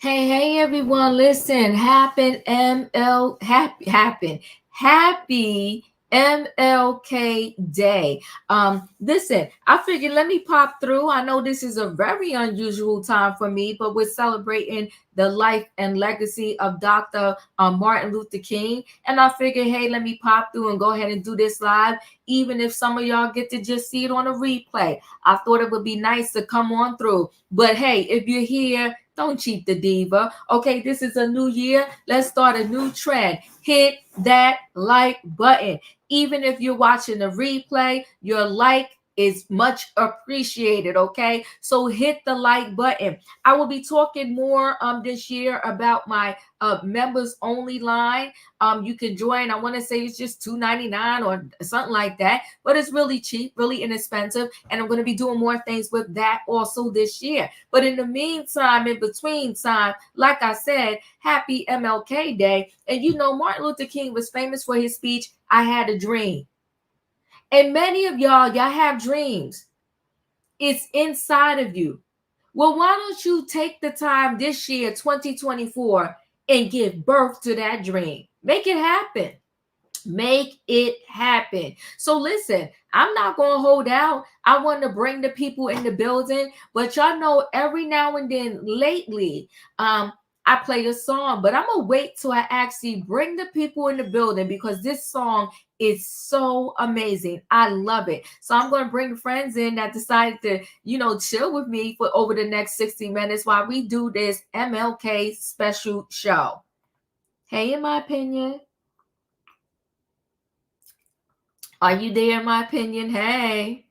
Hey, everyone, listen. Happy MLK Day. Listen, I figured let me pop through. I know this is a very unusual time for me, but we're celebrating the life and legacy of Dr. Martin Luther King. And I figured, hey, let me pop through and go ahead and do this live, even if some of y'all get to just see it on a replay. I thought it would be nice to come on through. But hey, if you're here, don't cheat the diva. Okay, this is a new year. Let's start a new trend. Hit that like button. Even if you're watching the replay, your like is much appreciated. Okay, so hit the like button. I will be talking more this year about my members only line. You can join. I want to say it's just $2.99 or something like that, but it's really cheap, really inexpensive, and I'm going to be doing more things with that also this year. But in the meantime, in between time, like I said, happy MLK Day. And you know, Martin Luther King was famous for his speech, "I had a dream." And many of y'all have dreams. It's inside of you. Well, why don't you take the time this year, 2024, and give birth to that dream? Make it happen. Make it happen. So listen, I'm not going to hold out. I want to bring the people in the building, but y'all know every now and then lately, I play a song, but I'm going to wait till I actually bring the people in the building because this song is so amazing. I love it. So I'm going to bring friends in that decided to, chill with me for over the next 60 minutes while we do this MLK special show. Hey, in my opinion. Are you there, in my opinion? Hey.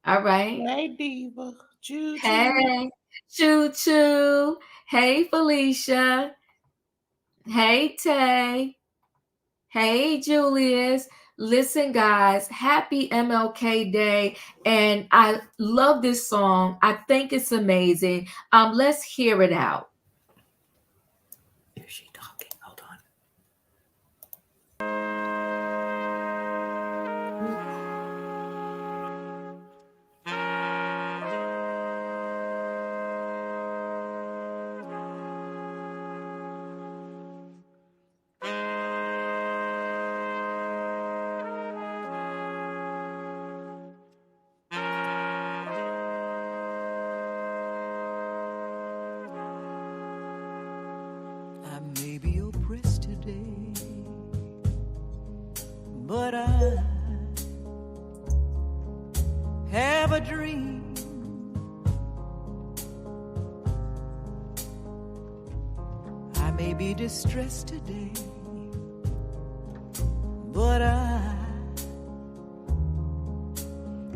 All right. Hey, Diva. Choo-choo. Hey. Choo-choo. Hey, Felicia. Hey, Tay. Hey, Julius. Listen, guys, happy MLK Day. And I love this song. I think it's amazing. Let's hear it out. Is she talking? Hold on. May be oppressed today, but I have a dream. I may be distressed today, but I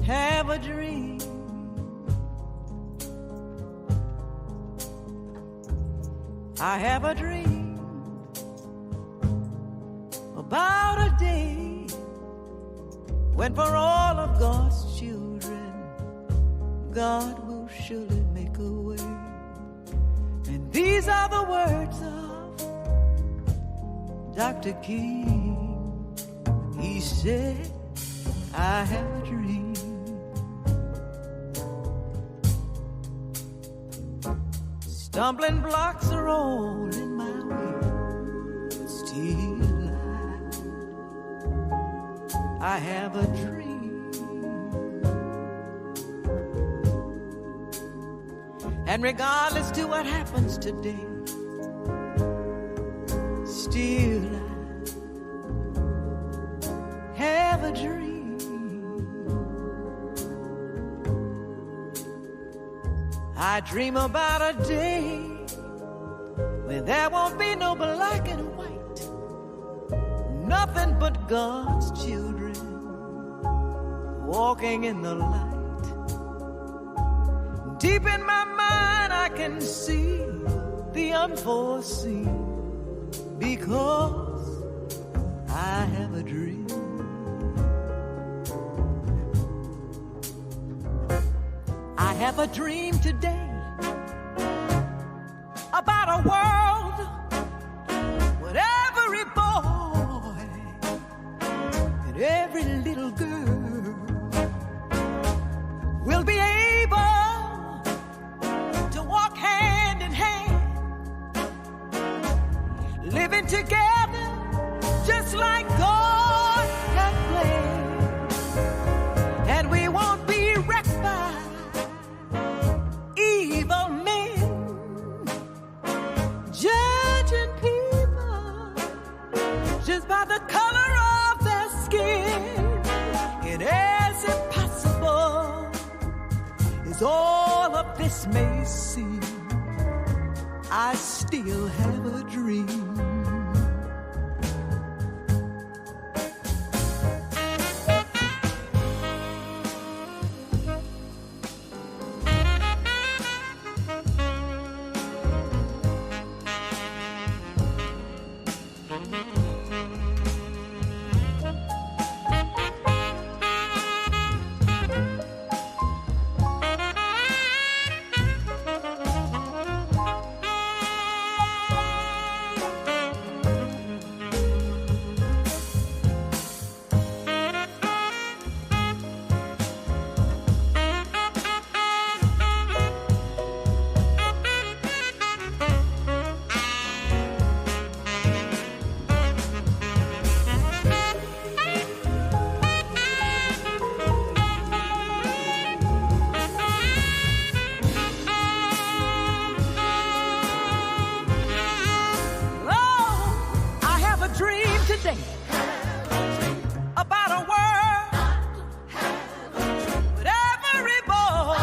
have a dream. I have a dream about a day when for all of God's children, God will surely make a way. And these are the words of Dr. King. He said, I have a dream. Stumbling blocks are all in my way, but still I have a dream. And regardless to what happens today, still I have a dream. I dream about a day when there won't be no black and white, nothing but God's children walking in the light. Deep in my mind I can see the unforeseen, because I have a dream. I have a dream today about a world with every boy and every little girl will be able to walk hand in hand As all of this may seem, I still have a dream. About a world with every boy,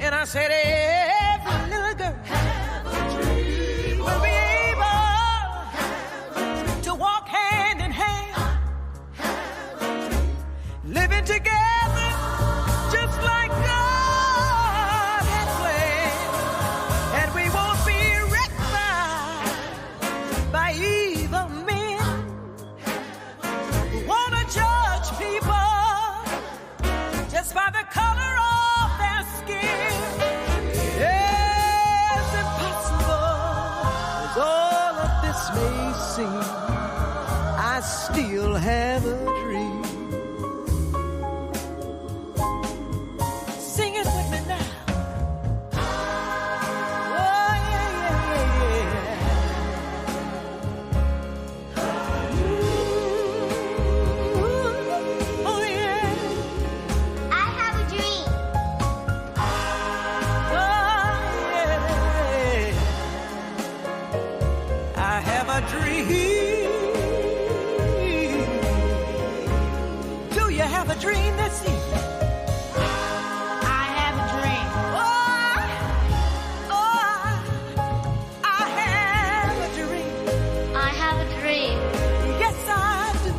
and I said every little girl will be able to walk hand in hand, living together just like God had planned, and we won't be wrecked by evil men. Judge people just by the color of their skin. It's impossible as all of this may seem, I still have a dream. Sing it with me now. Oh, yeah, yeah, yeah, yeah. Do you have a dream this evening? I have a dream. I have a dream. I have a dream. Yes, I do.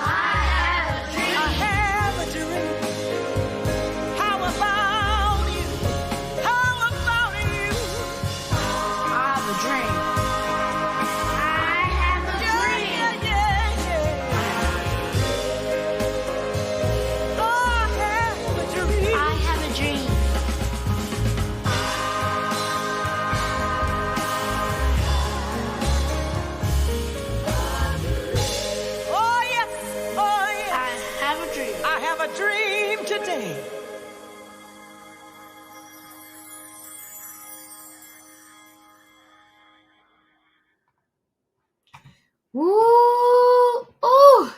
I have a dream. How about you? How about you? I have a dream. I have a dream. Oh, I have a dream. I have a dream. Oh, yes. Oh, yes. I have a dream. I have a dream today. Ooh, ooh.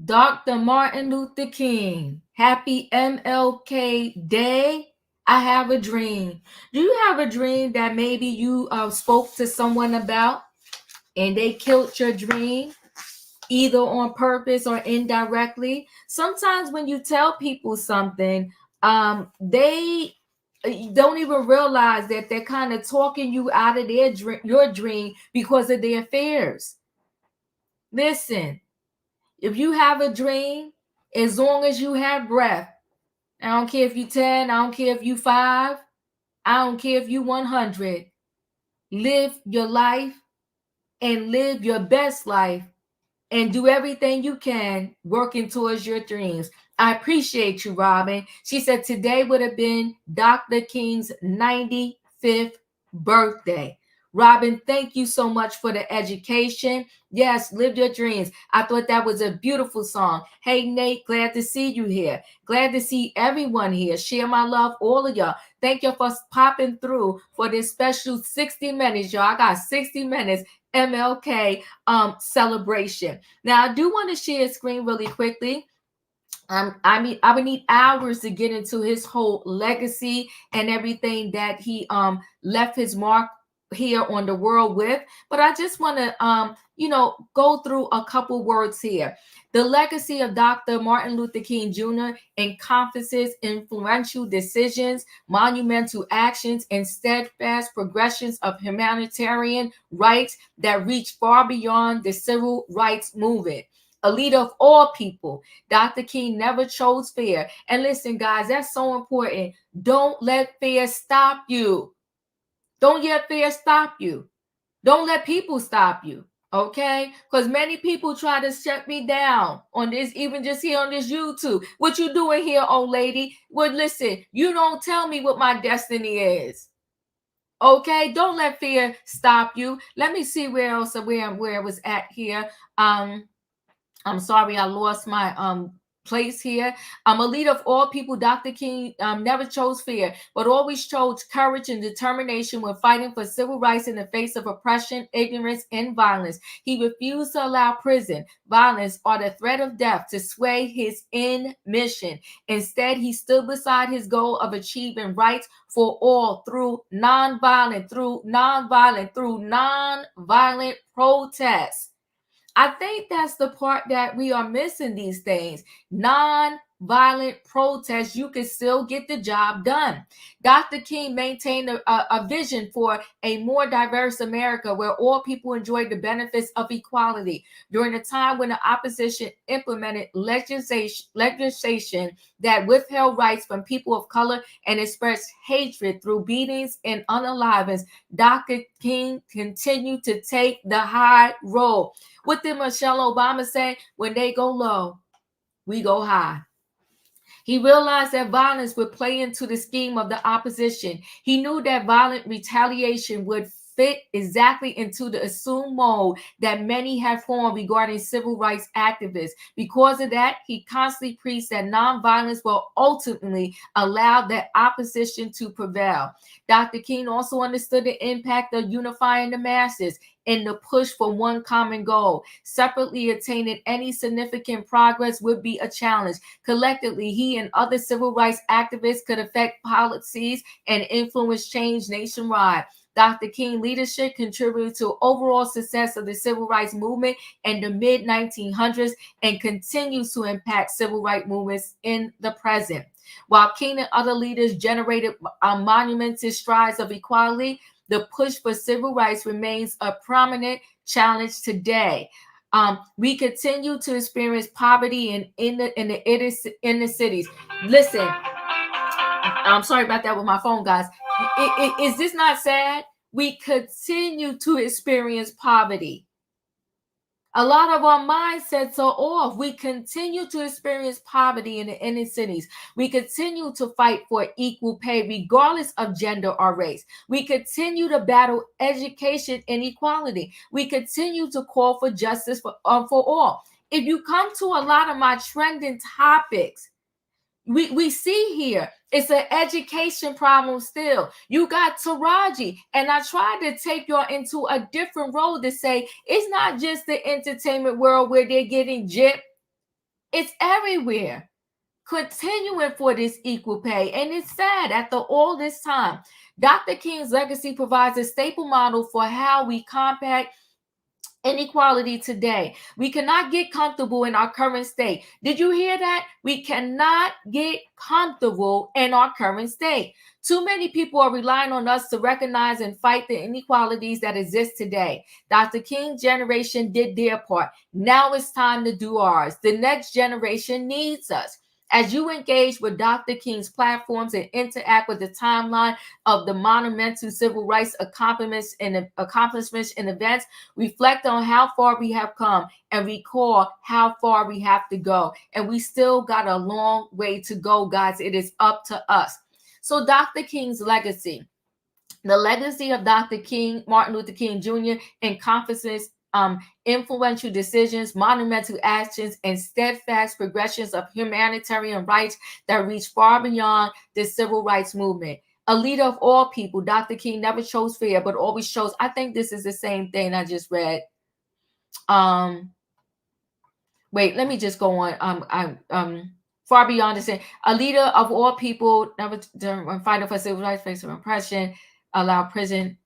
Dr. Martin Luther King. Happy MLK Day. I have a dream. Do you have a dream that maybe you spoke to someone about and they killed your dream, either on purpose or indirectly? Sometimes when you tell people something, they don't even realize that they're kind of talking you out of your dream because of their fears. Listen, if you have a dream, as long as you have breath, I don't care if you 10, I don't care if you 5, I don't care if you 100, live your life and live your best life and do everything you can working towards your dreams. I appreciate you, Robin. She said today would have been Dr. King's 95th birthday. Robin, thank you so much for the education. Yes, live your dreams. I thought that was a beautiful song. Hey, Nate, glad to see you here. Glad to see everyone here. Share my love, all of y'all. Thank you for popping through for this special 60 minutes, y'all. I got 60 minutes MLK celebration. Now, I do want to share a screen really quickly. I would need hours to get into his whole legacy and everything that he left his mark here on the world with, but I just want to go through a couple words here. The legacy of Dr. Martin Luther King Jr. encompasses influential decisions, monumental actions, and steadfast progressions of humanitarian rights that reach far beyond the civil rights movement. A leader of all people, Dr. King never chose fear. And listen, guys, that's so important. Don't let fear stop you. Don't let fear stop you. Don't let people stop you. Okay? Because many people try to shut me down on this, even just here on this YouTube. What you doing here, old lady? Well, listen, you don't tell me what my destiny is. Okay? Don't let fear stop you. Let me see where else where I was at here. I'm sorry, I lost my place here. I'm a leader of all people. Dr. King never chose fear, but always chose courage and determination when fighting for civil rights in the face of oppression, ignorance, and violence. He refused to allow prison, violence, or the threat of death to sway his end mission. Instead, he stood beside his goal of achieving rights for all through nonviolent protests. I think that's the part that we are missing these days. Non-violent protests, you can still get the job done. Dr. King maintained a vision for a more diverse America where all people enjoy the benefits of equality. During a time when the opposition implemented legislation that withheld rights from people of color and expressed hatred through beatings and unalivings, Dr. King continued to take the high road. What did Michelle Obama say? When they go low, we go high. He realized that violence would play into the scheme of the opposition. He knew that violent retaliation would fit exactly into the assumed mold that many have formed regarding civil rights activists. Because of that, he constantly preached that nonviolence will ultimately allow the opposition to prevail. Dr. King also understood the impact of unifying the masses in the push for one common goal. Separately attaining any significant progress would be a challenge. Collectively, he and other civil rights activists could affect policies and influence change nationwide. Dr. King's leadership contributed to overall success of the civil rights movement in the mid-1900s and continues to impact civil rights movements in the present. While King and other leaders generated monumental strides of equality, the push for civil rights remains a prominent challenge today. We continue to experience poverty in the cities. Listen, I'm sorry about that with my phone, guys. Is this not sad? We continue to experience poverty. A lot of our mindsets are off. We continue to experience poverty in the inner cities. We continue to fight for equal pay regardless of gender or race. We continue to battle education inequality. We continue to call for justice for all. If you come to a lot of my trending topics, we see here it's an education problem still. You got Taraji, and I tried to take y'all into a different road to say it's not just the entertainment world where they're getting gypped. It's everywhere. Continuing for this equal pay, and it's sad after all this time. Dr. King's legacy provides a staple model for how we combat inequality today. We cannot get comfortable in our current state. Did you hear that? We cannot get comfortable in our current state. Too many people are relying on us to recognize and fight the inequalities that exist today. Dr. King's generation did their part. Now it's time to do ours. The next generation needs us. As you engage with Dr. King's platforms and interact with the timeline of the monumental civil rights accomplishments and events, reflect on how far we have come and recall how far we have to go. And we still got a long way to go, guys. It is up to us. So Dr. King's legacy. The legacy of Dr. King, Martin Luther King Jr., encompasses influential decisions, monumental actions, and steadfast progressions of humanitarian rights that reach far beyond the civil rights movement. A leader of all people, Dr. King never chose fear, but always chose. I think this is the same thing I just read. Wait, let me just go on. Far beyond the same. A leader of all people, never fighting for civil rights, face of oppression, allow prison.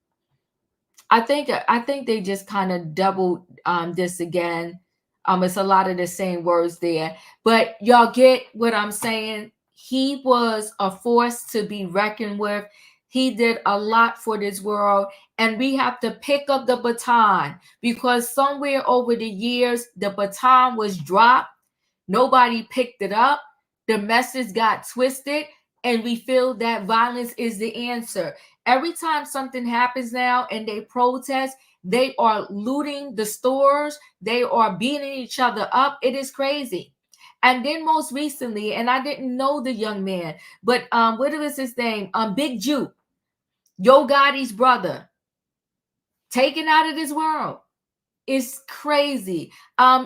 I think they just kind of doubled this again. It's a lot of the same words there, but y'all get what I'm saying. He was a force to be reckoned with. He did a lot for this world, and we have to pick up the baton because somewhere over the years the baton was dropped. Nobody picked it up. The message got twisted, and we feel that violence is the answer. Every time something happens now and they protest, they are looting the stores, they are beating each other up. It is crazy. And then most recently, and I didn't know the young man, but what was his name? Big Juke, Yo Gotti's brother, taken out of this world. It's crazy.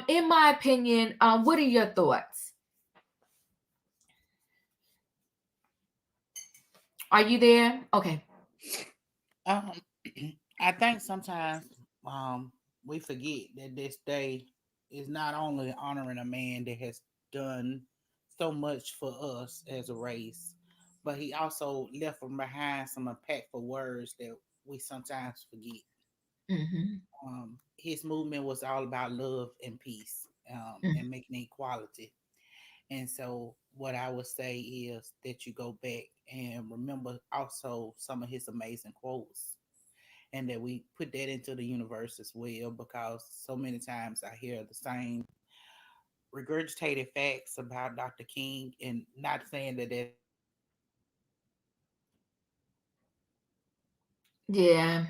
In my opinion, what are your thoughts? Are you there? Okay. Um, I think sometimes we forget that this day is not only honoring a man that has done so much for us as a race, but he also left from behind some impactful words that we sometimes forget. Mm-hmm. His movement was all about love and peace, and making equality. And so, what I would say is that you go back and remember also some of his amazing quotes, and that we put that into the universe as well, because so many times I hear the same regurgitated facts about Dr. King, and not saying that that's Yeah.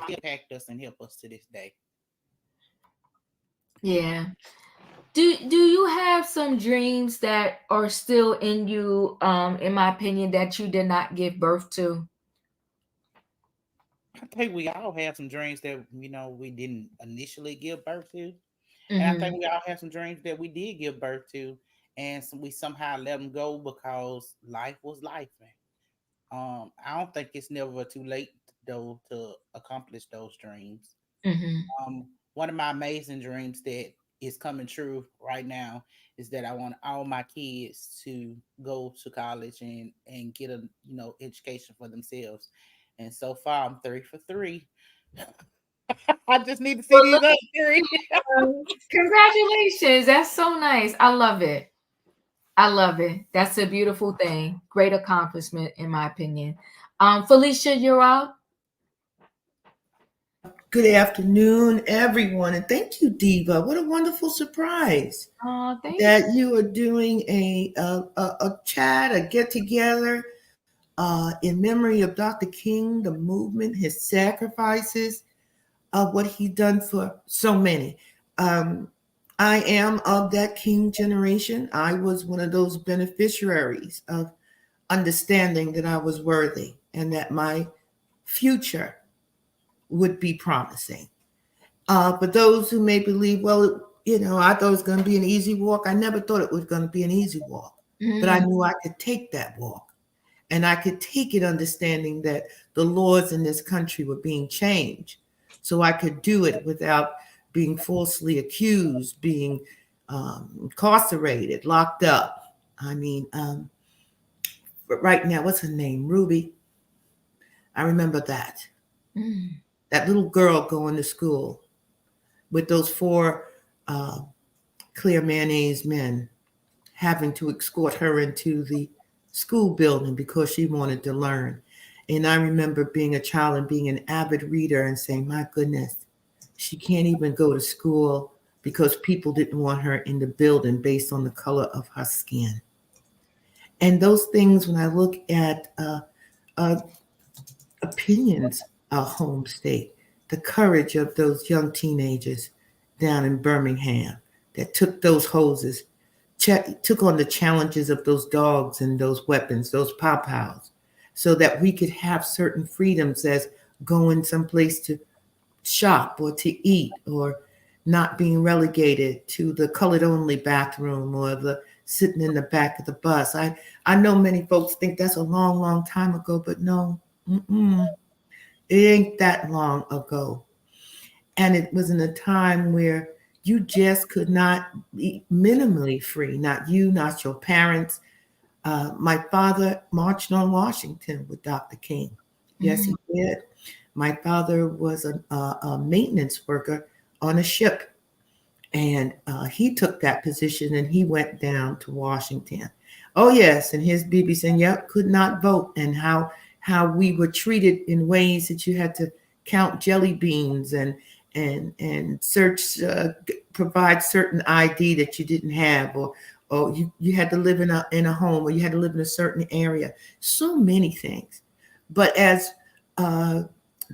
impact us and help us to this day. Yeah. Do you have some dreams that are still in you, in my opinion, that you did not give birth to? I think we all have some dreams that we didn't initially give birth to, and I think Mm-hmm. we all have some dreams that we did give birth to, and we somehow let them go because life was life. I don't think it's never too late though to accomplish those dreams. Mm-hmm. One of my amazing dreams that is coming true right now is that I want all my kids to go to college and get a education for themselves. And so far, I'm 3 for 3. I just need to see Well, these look, other three. congratulations. That's so nice. I love it. I love it. That's a beautiful thing. Great accomplishment, in my opinion. Felicia, you're up. Good afternoon, everyone, and thank you, Diva. What a wonderful surprise Oh, thank that you are doing a chat, a get together in memory of Dr. King, the movement, his sacrifices, what he done for so many. Um, I am of that King generation. I was one of those beneficiaries of understanding that I was worthy and that my future would be promising. For those who may believe, well, I thought it was going to be an easy walk. I never thought it was going to be an easy walk, but I you. knew I could take that walk. And I could take it understanding that the laws in this country were being changed. So I could do it without being falsely accused, being incarcerated, locked up. I mean, but right now, what's her name? Ruby. I remember that. Mm-hmm. That little girl going to school with those four uh, clear mayonnaise men having to escort her into the school building because she wanted to learn. And I remember being a child and being an avid reader and saying, my goodness, she can't even go to school because people didn't want her in the building based on the color of her skin. And those things, when I look at uh, opinions, our home state, the courage of those young teenagers down in Birmingham that took those hoses, took on the challenges of those dogs and those weapons, those pow-pows, so that we could have certain freedoms as going someplace to shop or to eat, or not being relegated to the colored only bathroom or the sitting in the back of the bus. I know many folks think that's a long, long time ago, but no, it ain't that long ago. And it was in a time where you just could not be minimally free, not you, not your parents. My father marched on Washington with Dr. King. Yes, he did. My father was a maintenance worker on a ship, and he took that position and he went down to Washington. Oh yes, and his BB saying, "Yep, could not vote," and how we were treated in ways that you had to count jelly beans and search provide certain ID that you didn't have, or you had to live in a home, or you had to live in a certain area. So many things, but as uh,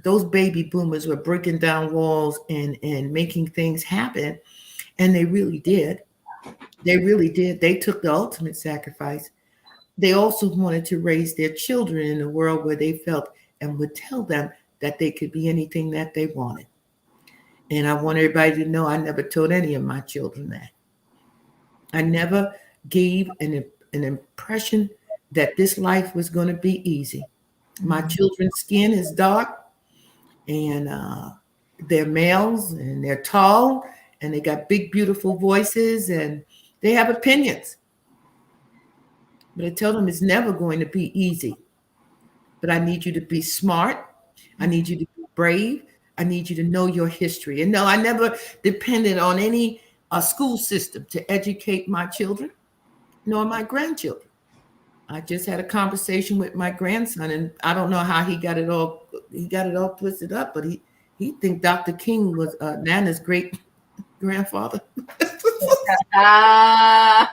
those baby boomers were breaking down walls and making things happen, and they really did. They really did. They took the ultimate sacrifice. They also wanted to raise their children in a world where they felt and would tell them that they could be anything that they wanted. And I want everybody to know I never told any of my children that. I never gave an impression that this life was going to be easy. My children's skin is dark, and they're males, and they're tall, and they got big, beautiful voices, and they have opinions. But I tell them it's never going to be easy. But I need you to be smart. I need you to be brave. I need you to know your history. And no, I never depended on any school system to educate my children, nor my grandchildren. I just had a conversation with my grandson, and I don't know how he got it all twisted up, but he think Dr. King was Nana's great grandfather. I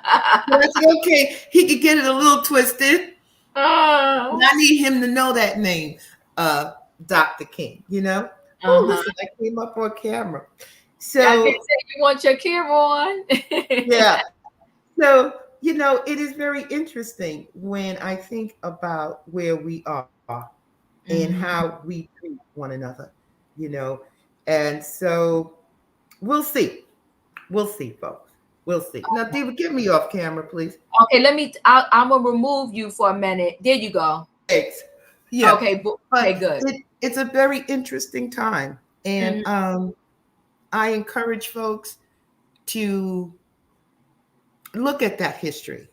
said, okay, he could get it a little twisted. Oh. And I need him to know that name, Dr. King, you know? Oh, listen, I came up on camera. So I did say you want your camera on. yeah. So, it is very interesting when I think about where we are and how we treat one another, you know. And so we'll see. We'll see, folks. We'll see. Now, Diva, get me off camera, please. Okay, I'm gonna remove you for a minute. There you go. Thanks. Yeah. Okay, But good. it's a very interesting time. And I encourage folks to look at that history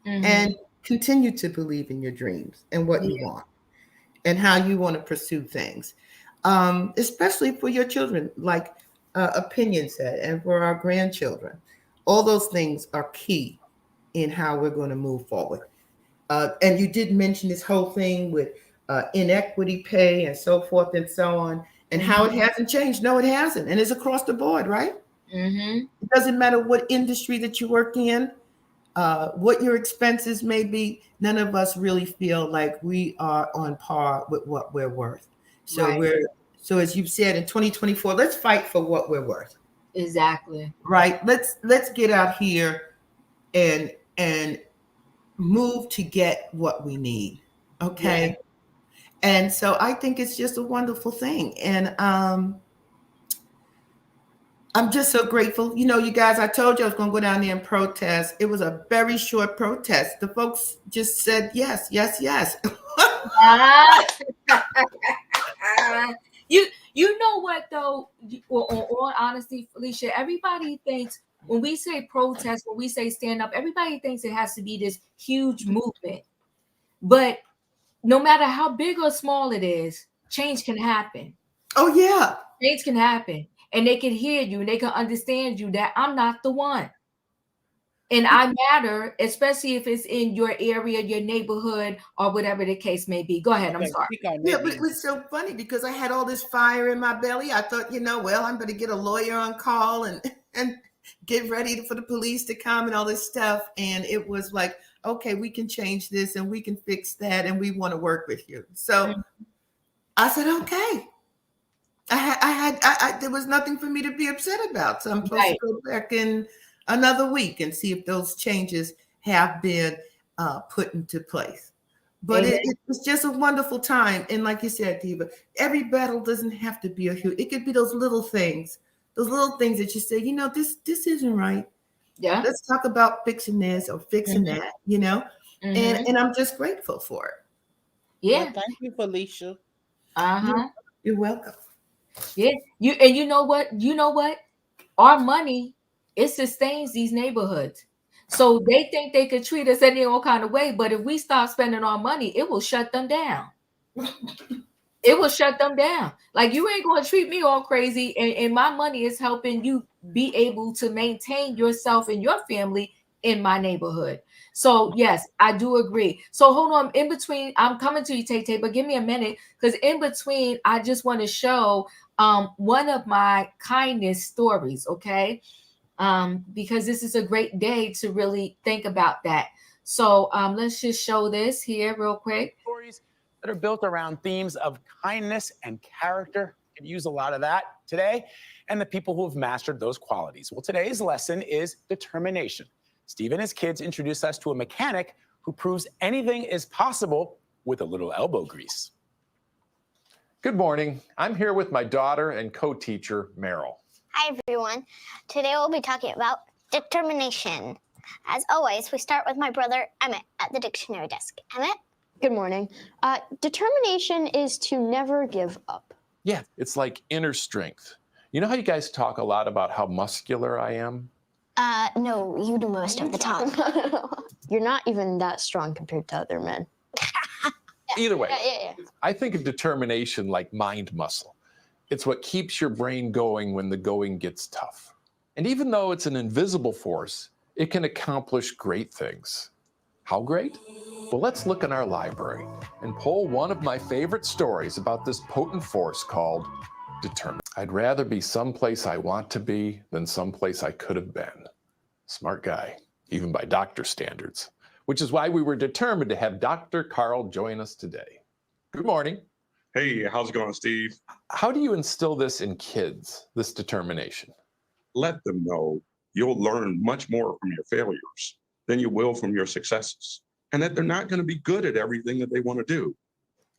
and continue to believe in your dreams and what you want and how you want to pursue things, especially for your children, like Opinion said, and for our grandchildren. All those things are key in how we're going to move forward. And you did mention this whole thing with inequity pay and so forth and so on, and how it hasn't changed. No, it hasn't. And it's across the board, right? It doesn't matter what industry that you work in, what your expenses may be. None of us really feel like we are on par with what we're worth. So so as you've said, in 2024, let's fight for what we're worth. Exactly. Right. Let's get out here and move to get what we need. Okay. Yeah. And so I think it's just a wonderful thing. And I'm just so grateful. You guys, I told you I was going to go down there and protest. It was a very short protest. The folks just said yes, yes, yes. You know what though? All honesty, Felicia, everybody thinks when we say protest, when we say stand up, everybody thinks it has to be this huge movement. But no matter how big or small it is, change can happen. Oh yeah, change can happen, and they can hear you and they can understand you that I'm not the one. And I matter, especially if it's in your area, your neighborhood, or whatever the case may be. Go ahead. I'm sorry. Yeah, but it was so funny because I had all this fire in my belly. I thought, well, I'm going to get a lawyer on call and get ready for the police to come and all this stuff. And it was like, okay, we can change this and we can fix that. And we want to work with you. So I said, okay. There was nothing for me to be upset about. So I'm supposed to go back in another week and see if those changes have been put into place. But it was just a wonderful time. And like you said, Diva, every battle doesn't have to be a huge, it could be those little things that you say, this isn't right. Yeah. Let's talk about fixing this or fixing that, and I'm just grateful for it. Yeah. Well, thank you, Felicia. You're welcome. Yeah. You know what? Our money, it sustains these neighborhoods. So they think they could treat us any all kind of way, but if we start spending our money, it will shut them down. it will shut them down. Like, you ain't going to treat me all crazy, and my money is helping you be able to maintain yourself and your family in my neighborhood. So yes, I do agree. So hold on, in between, I'm coming to you, Tay Tay, but give me a minute, because in between, I just want to show one of my kindness stories, okay? Because this is a great day to really think about that. So let's just show this here real quick. Stories that are built around themes of kindness and character. Could use a lot of that today, and the people who have mastered those qualities. Well, today's lesson is determination. Steve and his kids introduce us to a mechanic who proves anything is possible with a little elbow grease. Good morning. I'm here with my daughter and co-teacher, Meryl. Hi, everyone. Today we'll be talking about determination. As always, we start with my brother, Emmett, at the dictionary desk. Emmett? Good morning. Determination is to never give up. Yeah, it's like inner strength. You know how you guys talk a lot about how muscular I am? No, you do most of the time. You're not even that strong compared to other men. Either way, Yeah. I think of determination like mind muscle. It's what keeps your brain going when the going gets tough. And even though it's an invisible force, it can accomplish great things. How great? Well, let's look in our library and pull one of my favorite stories about this potent force called determination. I'd rather be someplace I want to be than someplace I could have been. Smart guy, even by doctor standards, which is why we were determined to have Dr. Carl join us today. Good morning. Hey, how's it going, Steve? How do you instill this in kids, this determination? Let them know you'll learn much more from your failures than you will from your successes, and that they're not going to be good at everything that they want to do.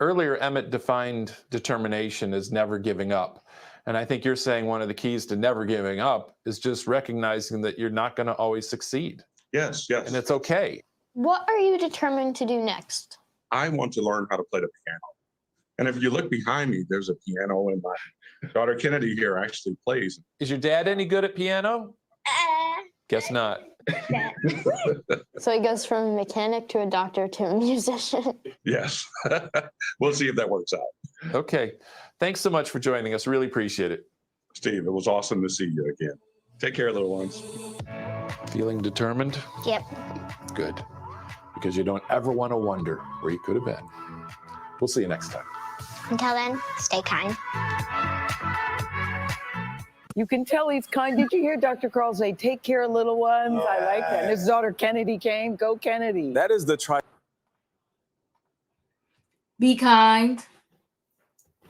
Earlier, Emmett defined determination as never giving up. And I think you're saying one of the keys to never giving up is just recognizing that you're not going to always succeed. Yes. And it's okay. What are you determined to do next? I want to learn how to play the piano. And if you look behind me, there's a piano, and my daughter Kennedy here actually plays. Is your dad any good at piano? Guess not. So he goes from a mechanic to a doctor to a musician. Yes. We'll see if that works out. Okay. Thanks so much for joining us. Really appreciate it. Steve, it was awesome to see you again. Take care, little ones. Feeling determined? Yep. Good. Because you don't ever want to wonder where you could have been. We'll see you next time. Until then, stay kind. You can tell he's kind. Did you hear Dr. Carl say, take care of little ones? I like that. And his daughter Kennedy came. Go Kennedy. That is the try. Be kind,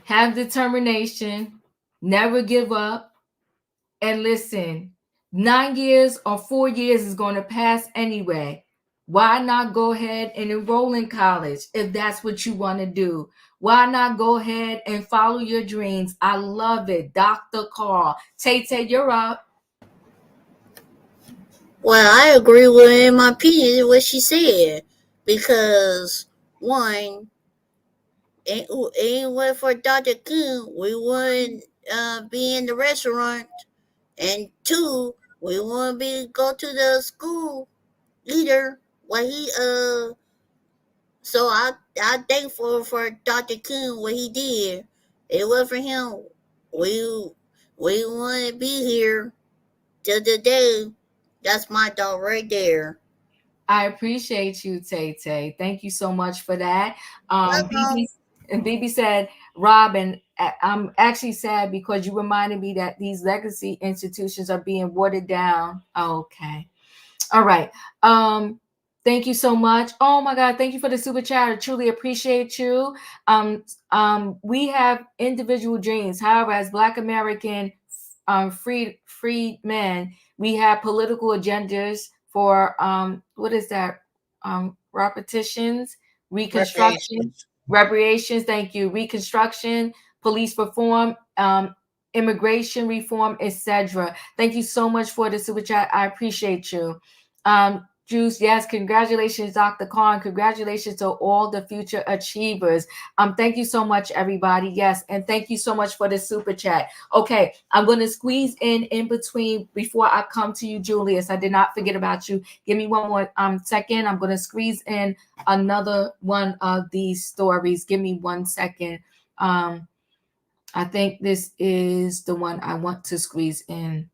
have determination, never give up, and listen. 9 years or 4 years is going to pass anyway. Why not go ahead and enroll in college if that's what you want to do? Why not go ahead and follow your dreams? I love it. Dr. Carl. Tay, you're up. Well, I agree with, in my opinion, what she said. Because, one, ain't for Dr. King, we wouldn't be in the restaurant. And two, we wouldn't go to the school either. What he so I thankful for Dr. King what he did. It was for him. We wouldn't be here till the day. That's my dog right there. I appreciate you, Tay. Thank you so much for that. BB said, Robin, I'm actually sad because you reminded me that these legacy institutions are being watered down. Okay. All right. Thank you so much. Oh my God. Thank you for the super chat. I truly appreciate you. We have individual dreams. However, as Black American freed men, we have political agendas for what is that? Repetitions, reconstruction, reparations. Thank you. Reconstruction, police reform, immigration reform, etc. Thank you so much for the super chat. I appreciate you. Juice, yes, congratulations, Dr. Khan. Congratulations to all the future achievers. Thank you so much, everybody. Yes, and thank you so much for the super chat. Okay, I'm going to squeeze in between before I come to you, Julius. I did not forget about you. Give me one more second. I'm going to squeeze in another one of these stories. Give me 1 second. I think this is the one I want to squeeze in.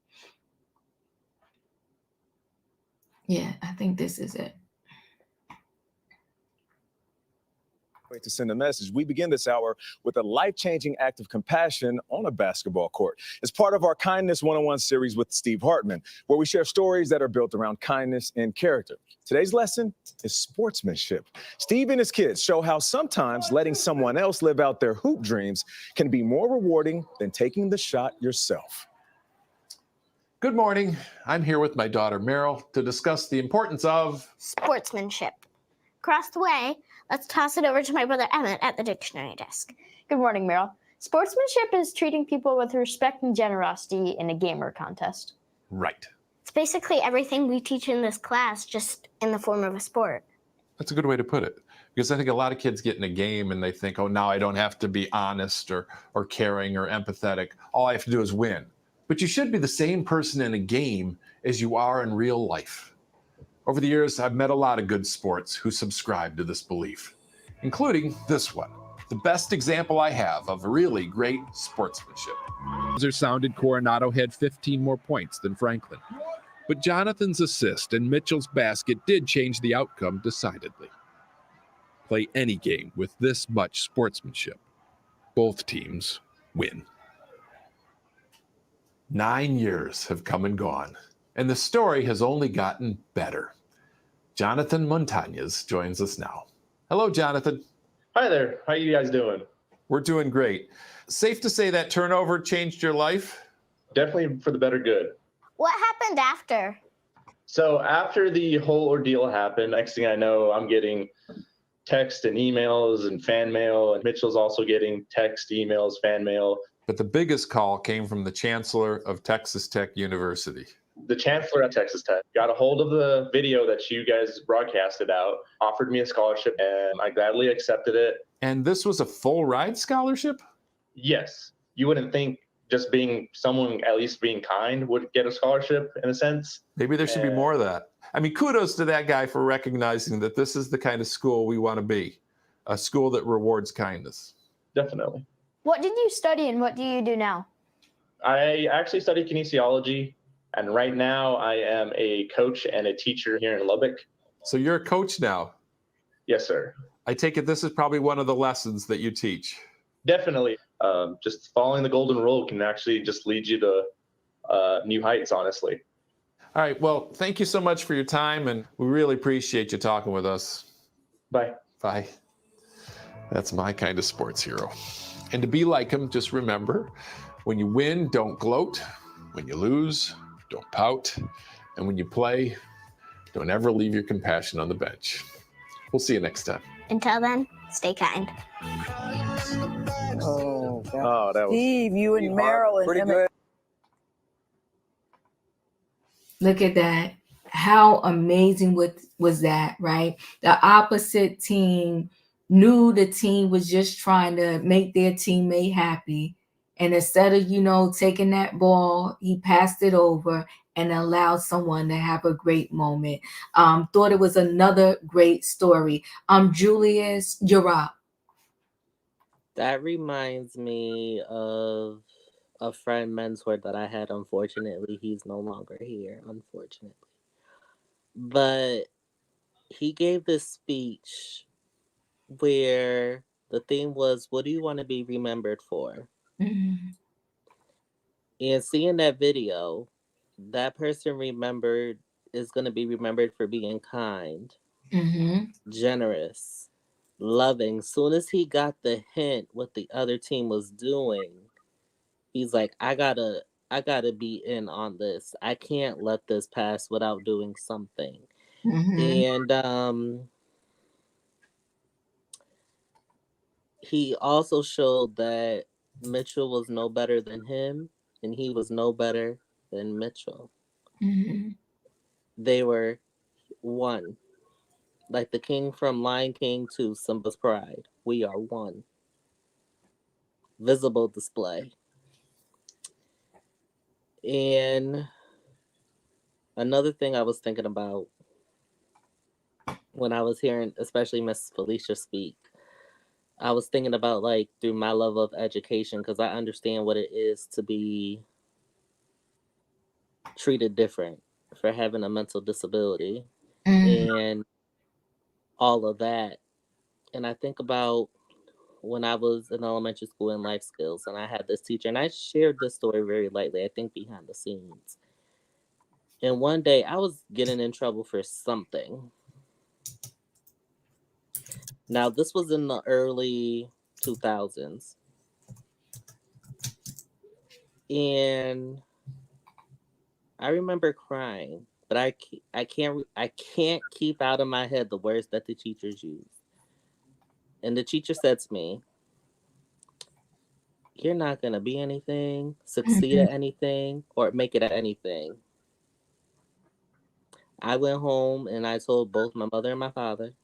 Yeah, I think this is it. To send a message. We begin this hour with a life-changing act of compassion on a basketball court. It's part of our Kindness 101 series with Steve Hartman, where we share stories that are built around kindness and character. Today's lesson is sportsmanship. Steve and his kids show how sometimes letting someone else live out their hoop dreams can be more rewarding than taking the shot yourself. Good morning. I'm here with my daughter Meryl to discuss the importance of sportsmanship. Across the way, let's toss it over to my brother Emmett at the dictionary desk. Good morning, Meryl. Sportsmanship is treating people with respect and generosity in a game or contest. Right. It's basically everything we teach in this class, just in the form of a sport. That's a good way to put it. Because I think a lot of kids get in a game and they think, oh, now I don't have to be honest or caring or empathetic. All I have to do is win. But you should be the same person in a game as you are in real life. Over the years, I've met a lot of good sports who subscribe to this belief, including this one, the best example I have of really great sportsmanship. Buzzer sounded, Coronado had 15 more points than Franklin. But Jonathan's assist and Mitchell's basket did change the outcome decidedly. Play any game with this much sportsmanship. Both teams win. 9 years have come and gone, and the story has only gotten better. Jonathan Montañez joins us now. Hello, Jonathan. Hi there. How you guys doing? We're doing great. Safe to say that turnover changed your life? Definitely for the better good. What happened after? So after the whole ordeal happened, next thing I know, I'm getting text and emails and fan mail, and Mitchell's also getting text, emails, fan mail. But the biggest call came from the chancellor of Texas Tech University. The chancellor at Texas Tech got a hold of the video that you guys broadcasted out, offered me a scholarship, and I gladly accepted it. And this was a full ride scholarship? Yes. You wouldn't think just being someone, at least being kind, would get a scholarship in a sense. Maybe there should be more of that. I mean, kudos to that guy for recognizing that this is the kind of school we want to be, a school that rewards kindness. Definitely. What did you study and what do you do now? I actually study kinesiology, and right now I am a coach and a teacher here in Lubbock. So you're a coach now? Yes, sir. I take it this is probably one of the lessons that you teach. Definitely. Just following the golden rule can actually just lead you to new heights, honestly. All right. Well, thank you so much for your time, and we really appreciate you talking with us. Bye. Bye. That's my kind of sports hero. And to be like him, just remember, when you win, don't gloat. When you lose, don't pout. And when you play, don't ever leave your compassion on the bench. We'll see you next time. Until then, stay kind. Oh, that was Steve, you and Meryl and pretty Emmett. good. Look at that. How amazing was that, right? The opposite team knew the team was just trying to make their teammate happy. And instead of, taking that ball, he passed it over and allowed someone to have a great moment. Thought it was another great story. Julius, you're up. That reminds me of a friend mentor that I had. Unfortunately, he's no longer here, unfortunately. But he gave this speech where the theme was, what do you want to be remembered for? Mm-hmm. And seeing that video, that person is going to be remembered for being kind, generous, loving. Soon as he got the hint what the other team was doing, he's like, I gotta be in on this. I can't let this pass without doing something. And he also showed that Mitchell was no better than him, and he was no better than Mitchell. They were one. Like the king from Lion King to Simba's Pride. We are one. Visible display. And another thing I was thinking about when I was hearing, especially Miss Felicia speak, I was thinking about like through my love of education because I understand what it is to be treated different for having a mental disability and all of that. And I think about when I was in elementary school in life skills, and I had this teacher, and I shared this story very lightly, I think behind the scenes. And one day I was getting in trouble for something. Now, this was in the early 2000s. And I remember crying, but I can't keep out of my head the words that the teachers used. And the teacher said to me, "You're not going to be anything, succeed at anything, or make it at anything." I went home and I told both my mother and my father.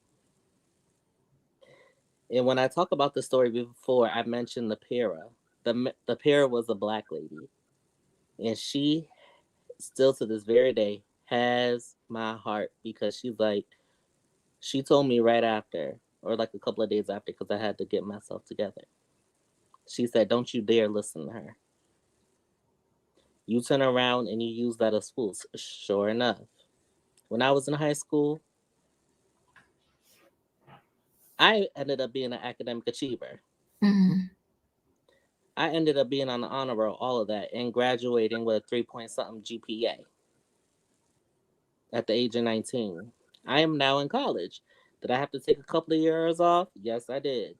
And when I talk about the story before, I mentioned the para. The para was a black lady, and she still to this very day has my heart because she told me right after, or like a couple of days after, because I had to get myself together. She said, "Don't you dare listen to her. You turn around and you use that as fools." Sure enough, when I was in high school, I ended up being an academic achiever. I ended up being on the honor roll, all of that, and graduating with a 3 point something GPA at the age of 19. I am now in college. Did I have to take a couple of years off? Yes, I did.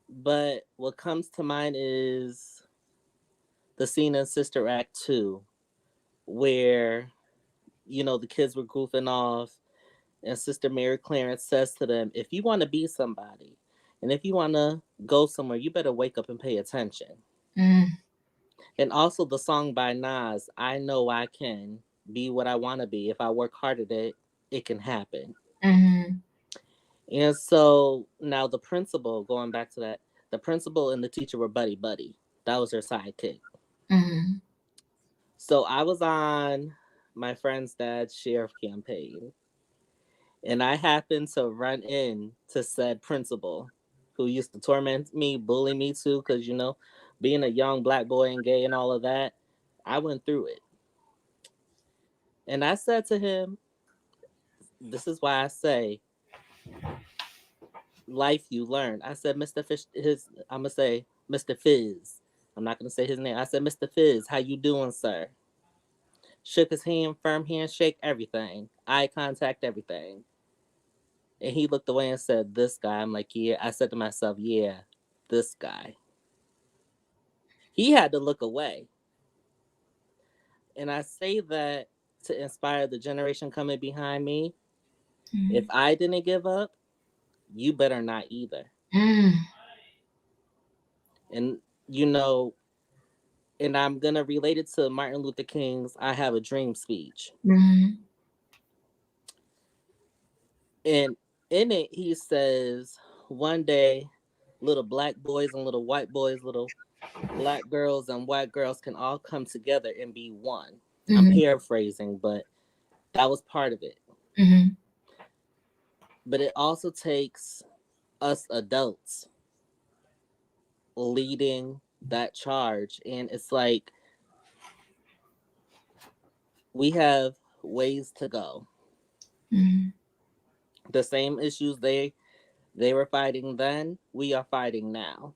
But what comes to mind is the scene in Sister Act 2, where, the kids were goofing off, and Sister Mary Clarence says to them, "If you want to be somebody, and if you want to go somewhere, you better wake up and pay attention." And also the song by Nas, "I Know I Can Be What I Want to Be. If I work hard at it, it can happen." And so now the principal, going back to that, the principal and the teacher were buddy buddy. That was her sidekick. So I was on my friend's dad's sheriff campaign, and I happened to run in to said principal who used to torment me, bully me too, because, being a young black boy and gay and all of that, I went through it. And I said to him, this is why I say, life you learn. I said, "Mr. Fish," I'm going to say, "Mr. Fizz." I'm not going to say his name. I said, "Mr. Fizz, how you doing, sir?" Shook his hand, firm handshake, everything. Eye contact, everything. And he looked away and said, "This guy." I'm like, "Yeah." I said to myself, "Yeah, this guy." He had to look away. And I say that to inspire the generation coming behind me. If I didn't give up, you better not either. And, and I'm going to relate it to Martin Luther King's "I Have a Dream" speech. And in it, he says, one day, little black boys and little white boys, little black girls and white girls can all come together and be one. I'm paraphrasing, but that was part of it. But it also takes us adults leading that charge. And it's like, we have ways to go. The same issues they were fighting then, we are fighting now.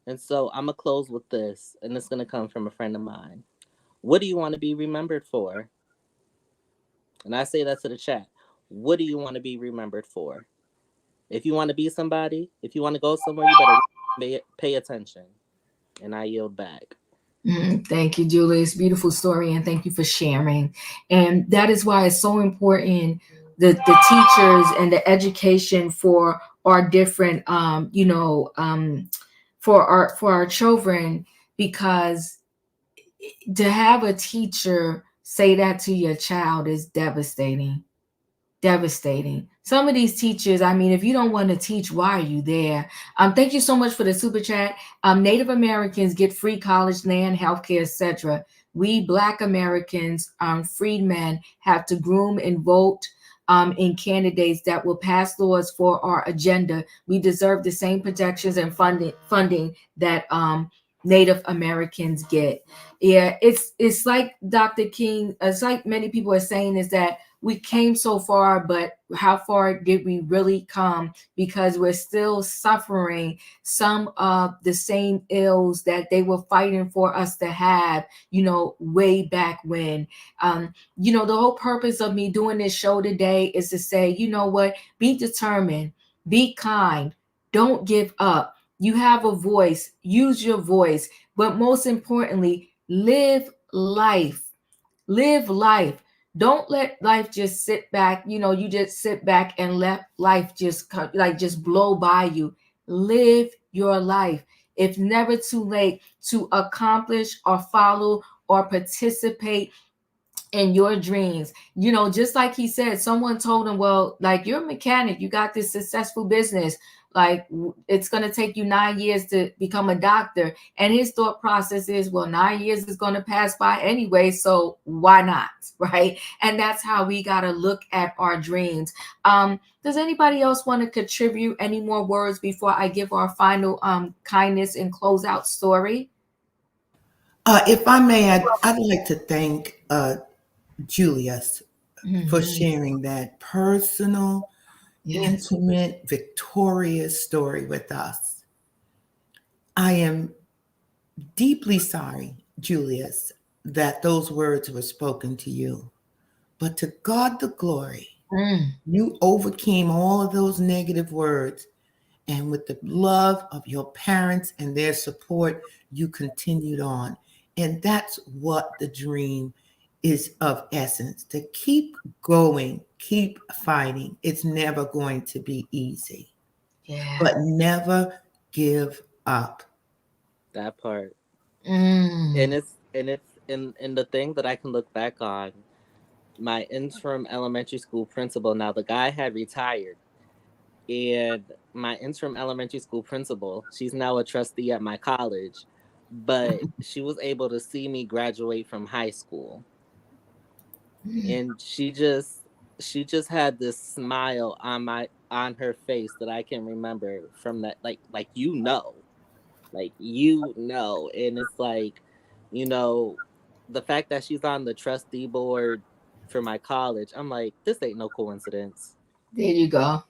And so I'm going to close with this, and it's going to come from a friend of mine. What do you want to be remembered for? And I say that to the chat. What do you want to be remembered for? If you want to be somebody, if you want to go somewhere, you better pay attention. And I yield back. Thank you, Julius. Beautiful story, and thank you for sharing. And that is why it's so important, the teachers and the education for our different, for our children, because to have a teacher say that to your child is devastating. Some of these teachers, I mean, if you don't want to teach, why are you there? Thank you so much for the super chat. Native Americans get free college, land, healthcare, etc. We Black Americans, freedmen, have to groom and vote in candidates that will pass laws for our agenda. We deserve the same protections and funding that Native Americans get. Yeah, it's like Dr. King, it's like many people are saying, is that we came so far, but how far did we really come? Because we're still suffering some of the same ills that they were fighting for us to have, way back when. The whole purpose of me doing this show today is to say, you know what, be determined, be kind, don't give up. You have a voice, use your voice, but most importantly, live life. Live life. Don't let life just sit back. You just sit back and let life just blow by you. Live your life. It's never too late to accomplish or follow or participate in your dreams. Just like he said, someone told him, well, like, you're a mechanic, you got this successful business, like it's going to take you 9 years to become a doctor. And his thought process is, well, 9 years is going to pass by anyway, so why not? Right? And that's how we got to look at our dreams. Does anybody else want to contribute any more words before I give our final kindness and closeout story? If I may, I'd like to thank Julius for sharing that personal, intimate, victorious story with us. I am deeply sorry, Julius, that those words were spoken to you. But to God the glory, you overcame all of those negative words. And with the love of your parents and their support, you continued on. And that's what the dream is of essence, to keep going, keep fighting. It's never going to be easy. Yeah. But never give up. That part. And it's and the thing that I can look back on, my interim elementary school principal, now the guy had retired, and my interim elementary school principal, she's now a trustee at my college, but she was able to see me graduate from high school. And she just had this smile on her face that I can remember from that, and it's like, the fact that she's on the trustee board for my college, I'm like, this ain't no coincidence. There you go.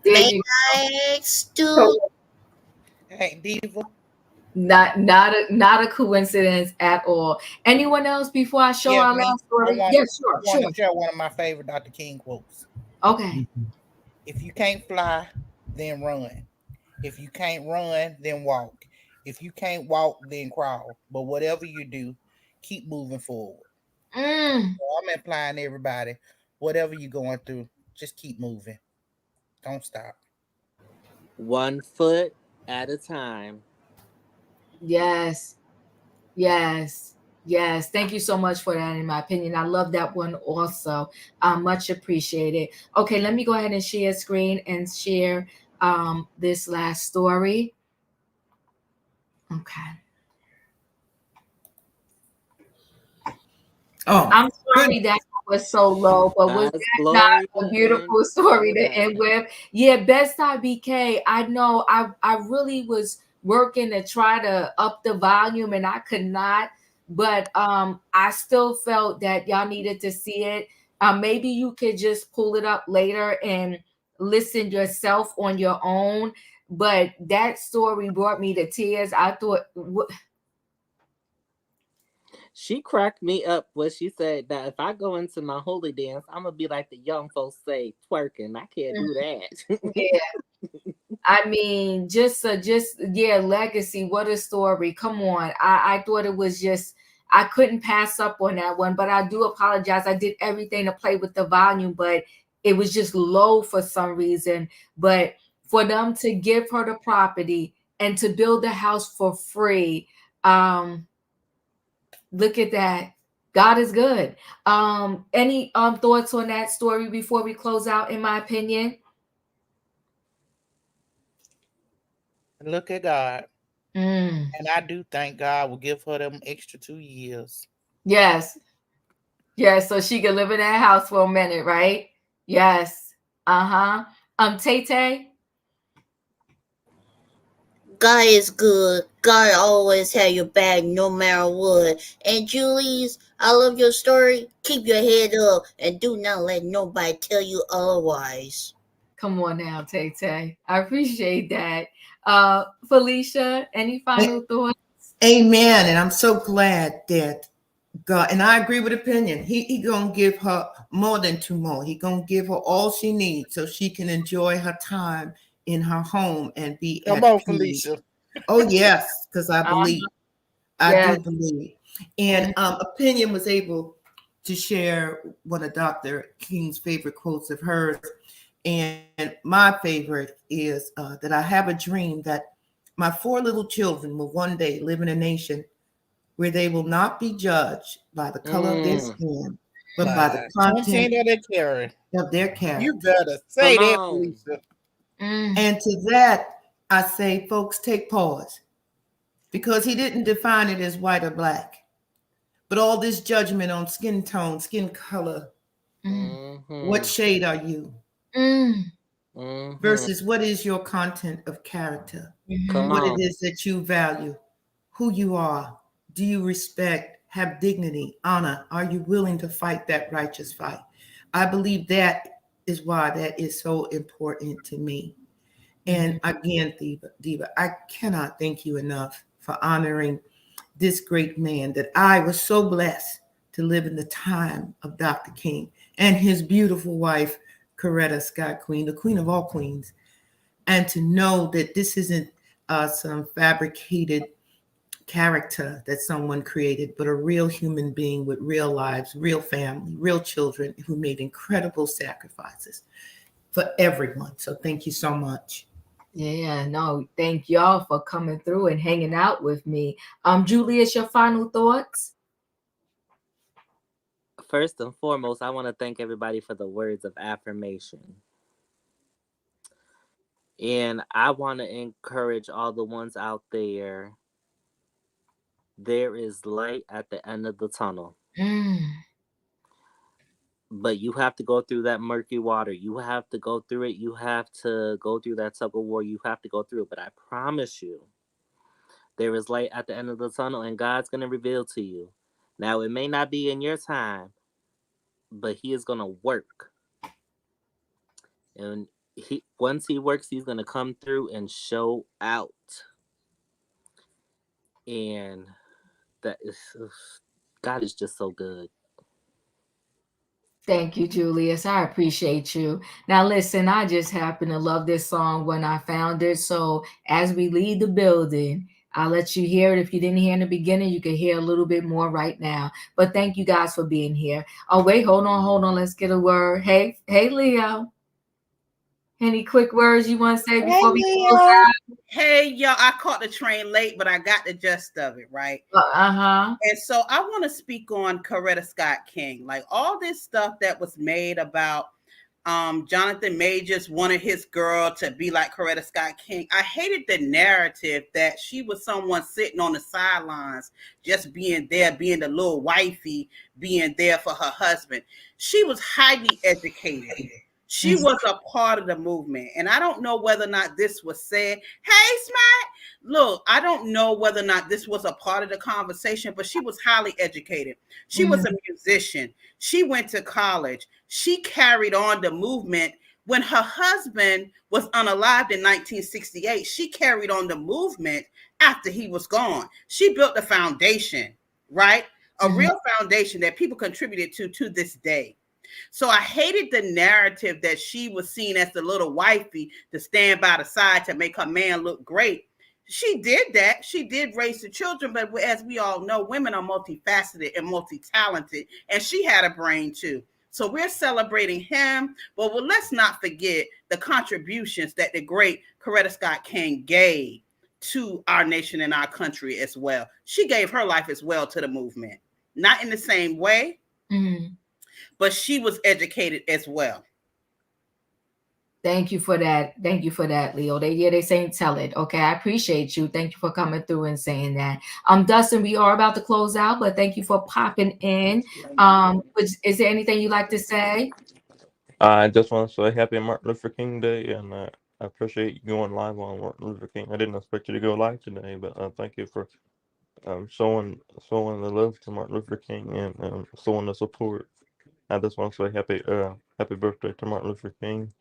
Next to Hey, Diva. Not a coincidence at all. Anyone else before I show our last story? Yes, I want sure. to share one of my favorite Dr. King quotes. Okay. If you can't fly, then run. If you can't run, then walk. If you can't walk, then crawl. But whatever you do, keep moving forward. So I'm implying everybody, whatever you're going through, just keep moving. Don't stop. 1 foot at a time. Yes. Thank you so much for that. In my opinion, I love that one also. Much appreciated. Okay, let me go ahead and share screen and share this last story. Okay. Oh, I'm sorry that was so low, but was God's that glory not a beautiful story to end with? Yeah, Best Side BK. I know I really was working to try to up the volume and I could not, but I still felt that y'all needed to see it. Maybe you could just pull it up later and listen yourself on your own. But that story brought me to tears. I thought, She cracked me up when she said that if I go into my holy dance, I'm gonna be like the young folks say, twerking. I can't do that. yeah. I mean, legacy. What a story. Come on. I thought it was just, I couldn't pass up on that one, but I do apologize. I did everything to play with the volume, but it was just low for some reason. But for them to give her the property and to build the house for free, look at that. God is good. Any thoughts on that story before we close out, in my opinion? Look at God. Mm. And I do thank God will give her them extra 2 years. Yes. Yes, so she could live in that house for a minute, right? Yes. Uh-huh. Tay. God is good. God always have your back no matter what. And Julius, I love your story. Keep your head up and do not let nobody tell you otherwise. Come on now, Tay. I appreciate that. Felicia, any final thoughts? Amen. And I'm so glad that God, and I agree with opinion. He gonna give her more than two more. He gonna give her all she needs so she can enjoy her time in her home and be Come at on, peace. Felicia. Oh yes, because I believe. I Yes. do believe. And opinion was able to share one of Dr. King's favorite quotes of hers. And my favorite is that I have a dream that my four little children will one day live in a nation where they will not be judged by the color of their skin, but by the content of their character. You better say that, Felicia. And to that, I say, folks, take pause, because he didn't define it as white or black, but all this judgment on skin tone, skin color. What shade are you? Versus what is your content of character? Come What it on. is that you value, who you are. Do you respect, have dignity, honor? Are you willing to fight that righteous fight? I believe that is why that is so important to me. And again, Diva, I cannot thank you enough for honoring this great man that I was so blessed to live in the time of Dr. King and his beautiful wife, Coretta Scott Queen, the queen of all queens. And to know that this isn't some fabricated character that someone created, but a real human being with real lives, real family, real children who made incredible sacrifices for everyone. So thank you so much. Yeah, no, thank y'all for coming through and hanging out with me. Julius, your final thoughts? First and foremost, I want to thank everybody for the words of affirmation. And I want to encourage all the ones out there. There is light at the end of the tunnel. But you have to go through that murky water. You have to go through it. You have to go through that tug of war. You have to go through it. But I promise you, there is light at the end of the tunnel, and God's going to reveal to you. Now, it may not be in your time, but He is going to work. And once He works, He's going to come through and show out. And that is, God is just so good. Thank you, Julius. I appreciate you. Now, listen, I just happen to love this song when I found it. So, as we leave the building, I'll let you hear it. If you didn't hear in the beginning, you can hear a little bit more right now. But thank you guys for being here. Oh, wait, hold on. Let's get a word. Hey, Leo. Any quick words you want to say before we close out? Hey, y'all, I caught the train late, but I got the gist of it, right? And so I want to speak on Coretta Scott King. Like all this stuff that was made about Jonathan Majors wanted his girl to be like Coretta Scott King. I hated the narrative that she was someone sitting on the sidelines, just being there, being the little wifey, being there for her husband. She was highly educated. She was a part of the movement. And I don't know whether or not this was said. Hey, Smart, look, I don't know whether or not this was a part of the conversation, but she was highly educated. She was a musician. She went to college. She carried on the movement. When her husband was unalived in 1968, she carried on the movement after he was gone. She built a foundation, right? A real foundation that people contributed to this day. So I hated the narrative that she was seen as the little wifey to stand by the side to make her man look great. She did that. She did raise the children, but as we all know, women are multifaceted and multi-talented, and she had a brain too. So we're celebrating him, but let's not forget the contributions that the great Coretta Scott King gave to our nation and our country as well. She gave her life as well to the movement, not in the same way, but she was educated as well. Thank you for that. Thank you for that, Leo. They saying tell it. Okay, I appreciate you. Thank you for coming through and saying that. Dustin, we are about to close out, but thank you for popping in. Is there anything you'd like to say? I just want to say happy Martin Luther King Day, and I appreciate you going live on Martin Luther King. I didn't expect you to go live today, but thank you for showing the love to Martin Luther King and showing the support. I just want to say happy birthday to Martin Luther King.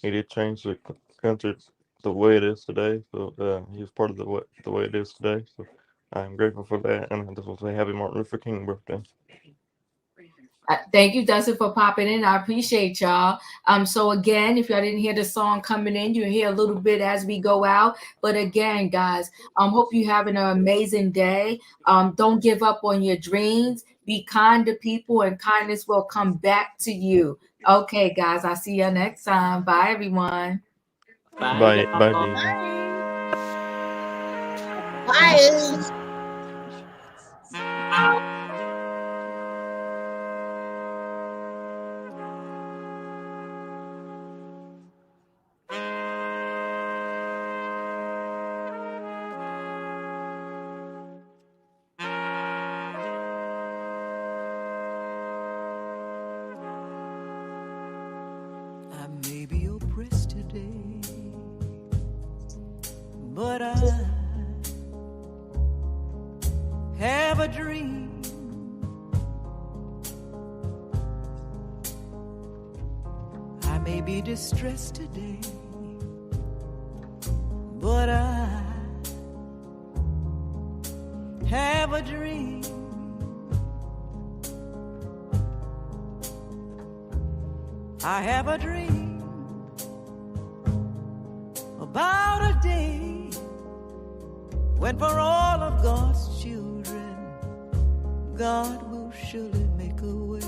He did change the country the way it is today, so he was part of the way it is today. So I'm grateful for that, and I just want to say happy Martin Luther King birthday. Thank you, Dustin, for popping in. I appreciate y'all. So again, if y'all didn't hear the song coming in, you'll hear a little bit as we go out. But again, guys, hope you're having an amazing day. Don't give up on your dreams. Be kind to people, and kindness will come back to you. Okay, guys, I'll see you next time. Bye, everyone. Bye, bye, Bye. Dee. Bye. I may be oppressed today, but I have a dream. I may be distressed today, but I have a dream. I have a dream about a day when for all of God's children, God will surely make a way.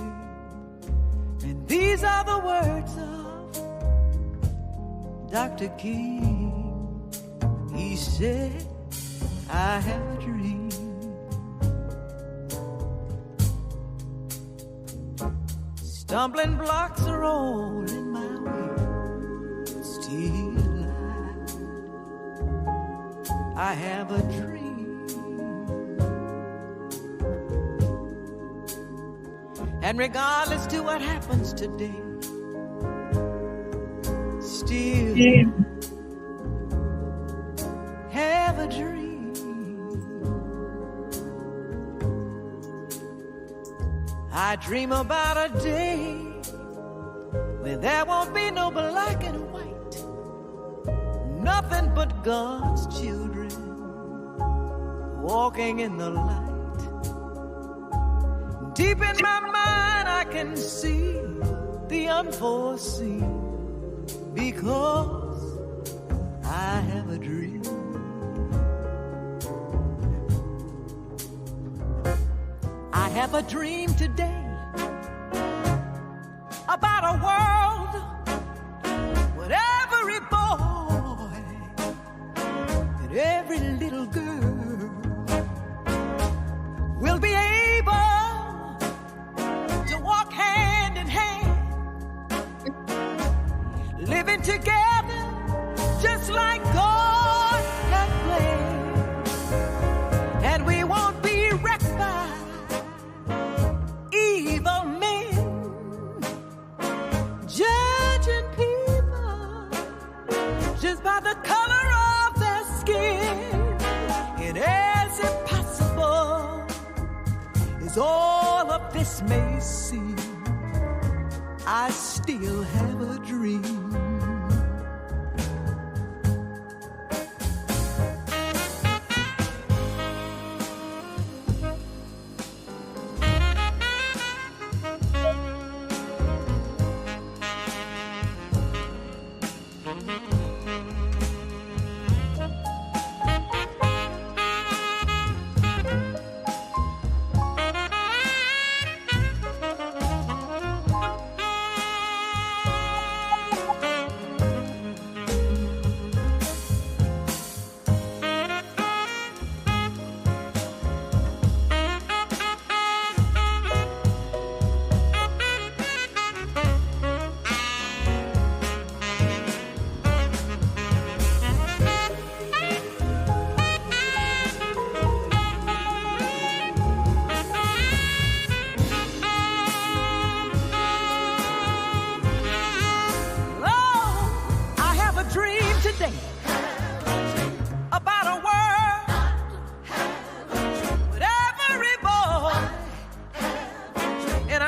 And these are the words of Dr. King. He said, I have a dream. Stumbling blocks are all in my way, still I have a dream. And regardless to what happens today, still have a dream. I dream about a day when there won't be no black and white, nothing but God's children walking in the light. Deep in my mind I can see the unforeseen, because I have a dream. I have a dream today about a world with every boy and every little girl will be able to walk hand in hand, living together just like God had planned. And we won't be wrecked by evil men judging people just by the color of their skin. And as impossible as all of this may seem, I still have a dream.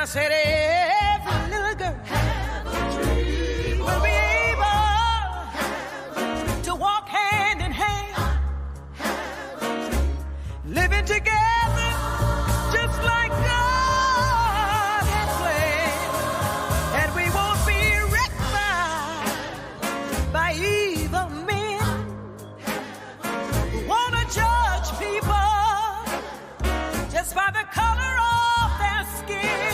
said every little girl will be able to walk hand in hand, living together just like God had planned. And we won't be wrecked by evil men who want to judge people just by the color of their skin.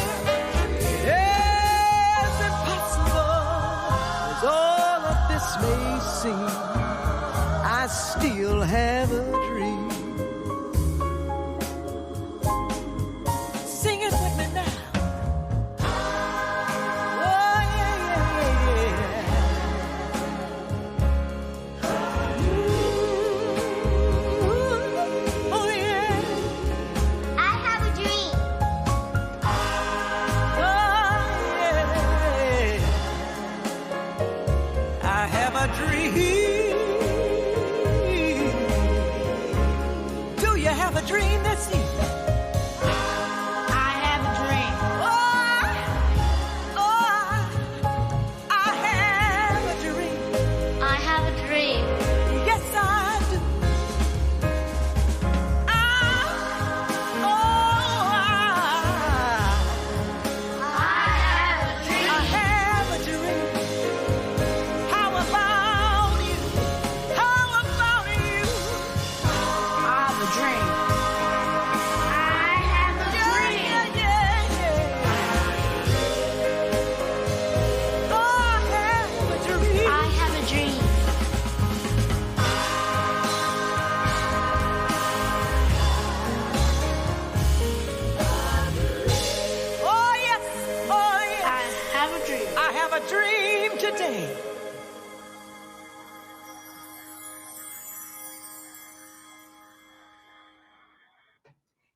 As impossible as all of this may seem, I still have a dream. Sing it with me now. Oh, yeah, yeah, yeah, yeah. Ooh, oh, yeah. I have a dream. I have a dream. Do you have a dream this evening? I have a dream. I have a dream. I have a dream. Yes, I do. I have a dream. How about you? How about you? I have a dream. I have a dream. Yeah, yeah, yeah. Oh, I have a dream. I have a dream. Oh, yes. Oh, yes. I have a dream. I have a dream today.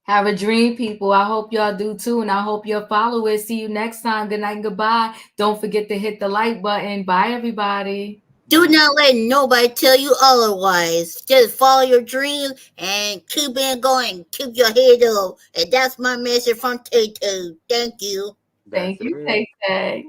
Have a dream, people. I hope y'all do too, and I hope your followers. See you next time. Good night and goodbye. Don't forget to hit the like button. Bye, everybody. Do not let nobody tell you otherwise. Just follow your dreams and keep it going. Keep your head up. And that's my message from Tay. Thank you. Thank you, Tay.